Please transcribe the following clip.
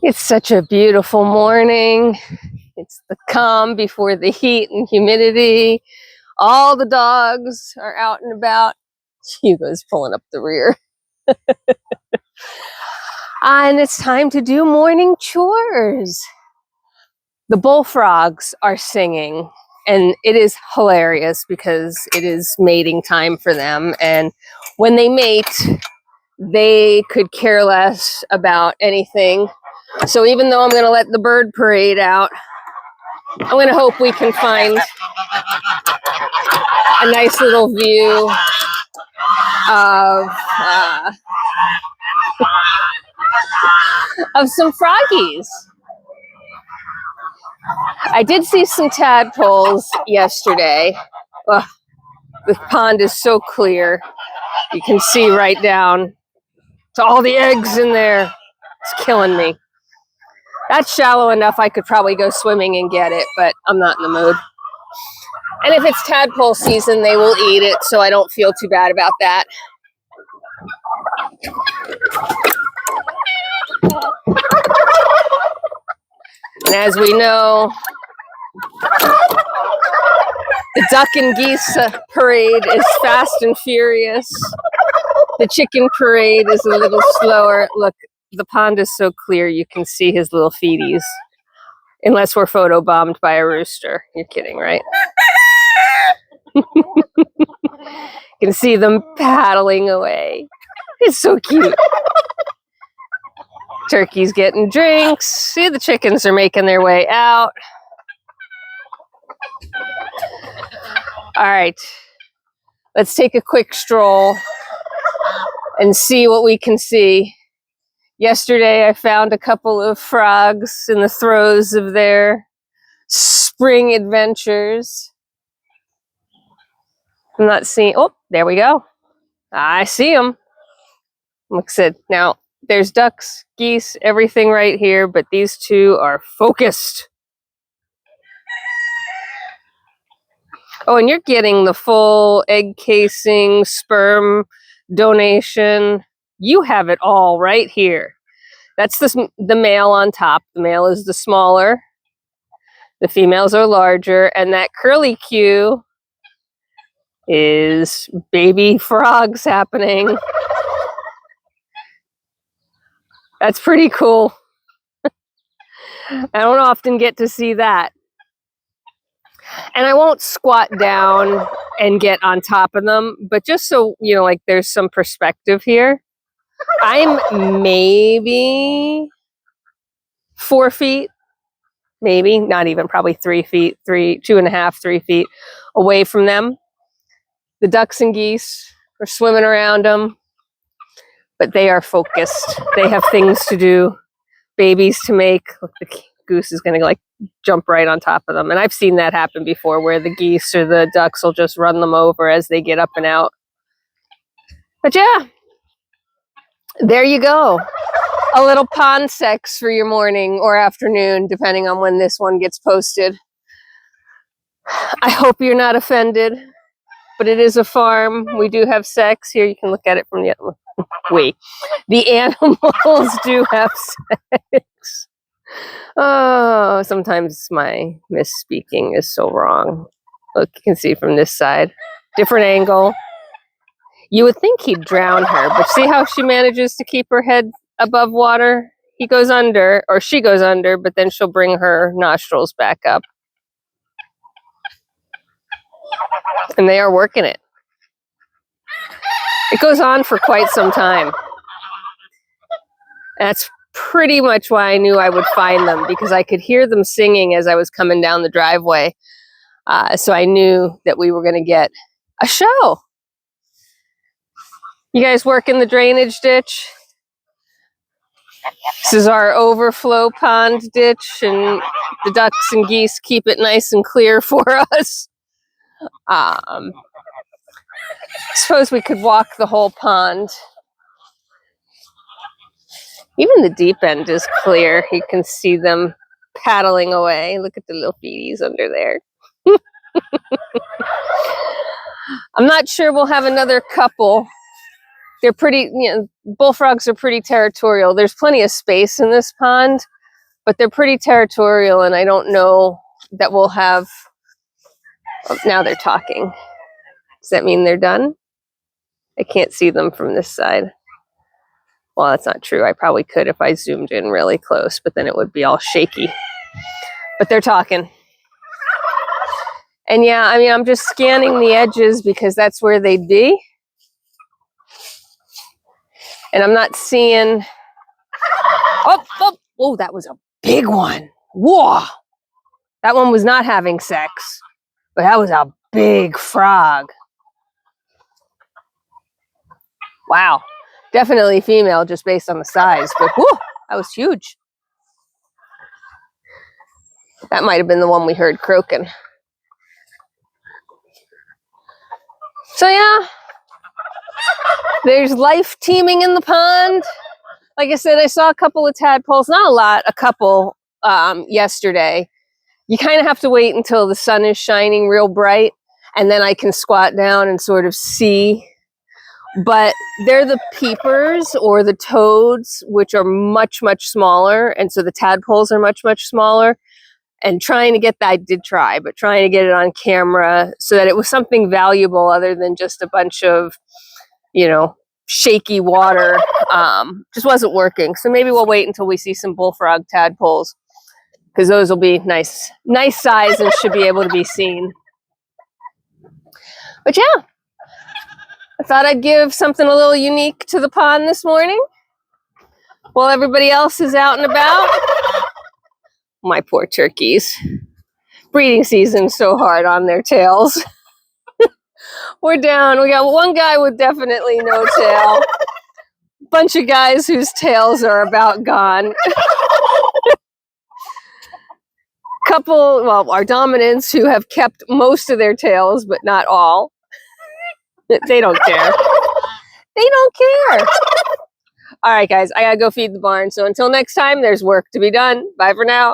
It's such a beautiful morning. It's the calm before the heat and humidity. All the dogs are out and about. Hugo's pulling up the rear. And it's time to do morning chores. The bullfrogs are singing, and it is hilarious because it is mating time for them. And when they mate, they could care less about anything. So even though I'm going to let the bird parade out, I'm going to hope we can find a nice little view of some froggies. I did see some tadpoles yesterday. Ugh, the pond is so clear. You can see right down to all the eggs in there. It's killing me. That's shallow enough I could probably go swimming and get it, but I'm not in the mood. And if it's tadpole season, they will eat it, so I don't feel too bad about that. And as we know, the duck and geese parade is fast and furious. The chicken parade is a little slower. Look, the pond is so clear you can see his little feeties. Unless we're photobombed by a rooster. You're kidding, right? You can see them paddling away. It's so cute. Turkey's getting drinks. See, the chickens are making their way out. All right. Let's take a quick stroll and see what we can see. Yesterday, I found a couple of frogs in the throes of their spring adventures. I'm not seeing... Oh, there we go. I see them. Like I said, now, there's ducks, geese, everything right here, but these two are focused. Oh, and you're getting the full egg casing, sperm donation. You have it all right here. That's the male on top. The male is the smaller. The females are larger. And that curly Q is baby frogs happening. That's pretty cool. I don't often get to see that. And I won't squat down and get on top of them, but just so, you know, like there's some perspective here. I'm maybe 4 feet, maybe, not even, probably 3 feet, 2.5, 3 feet away from them. The ducks and geese are swimming around them, but they are focused. They have things to do, babies to make. Look, the goose is going to like jump right on top of them. And I've seen that happen before where the geese or the ducks will just run them over as they get up and out. But yeah, there you go. A little pond sex for your morning or afternoon, depending on when this one gets posted. I hope you're not offended, but it is a farm. We do have sex. Here, you can look at it from the way. The animals do have sex. Oh, sometimes my misspeaking is so wrong. Look, you can see from this side. Different angle. You would think he'd drown her, but see how she manages to keep her head above water? He goes under, or she goes under, but then she'll bring her nostrils back up. And they are working it. It goes on for quite some time. That's pretty much why I knew I would find them, because I could hear them singing as I was coming down the driveway. So I knew that we were going to get a show. You guys work in the drainage ditch? This is our overflow pond ditch, and the ducks and geese keep it nice and clear for us. Suppose we could walk the whole pond. Even the deep end is clear. You can see them paddling away. Look at the little feeties under there. I'm not sure we'll have another couple they're pretty, bullfrogs are pretty territorial. There's plenty of space in this pond, but they're pretty territorial, and I don't know that we'll have, oh, now they're talking. Does that mean they're done? I can't see them from this side. Well, that's not true. I probably could if I zoomed in really close, but then it would be all shaky. But they're talking. And yeah, I mean, I'm just scanning the edges because that's where they'd be. And I'm not seeing... Oh, that was a big one. Whoa! That one was not having sex, but that was a big frog. Wow. Definitely female just based on the size, but whoo, that was huge. That might have been the one we heard croaking. So yeah, there's life teeming in the pond. Like I said, I saw a couple of tadpoles, not a lot, a couple yesterday. You kind of have to wait until the sun is shining real bright, and then I can squat down and sort of see. But they're the peepers or the toads, which are much, much smaller. And so the tadpoles are much, much smaller. And trying to get that, I did try, but trying to get it on camera so that it was something valuable other than just a bunch of, shaky water, just wasn't working. So maybe we'll wait until we see some bullfrog tadpoles, because those will be nice size and should be able to be seen. But yeah, I thought I'd give something a little unique to the pond this morning while everybody else is out and about. My poor turkeys. Breeding season's so hard on their tails. We're down. We got one guy with definitely no tail. Bunch of guys whose tails are about gone. Our dominants who have kept most of their tails, but not all. They don't care. They don't care. All right, guys, I gotta go feed the barn. So until next time, there's work to be done. Bye for now.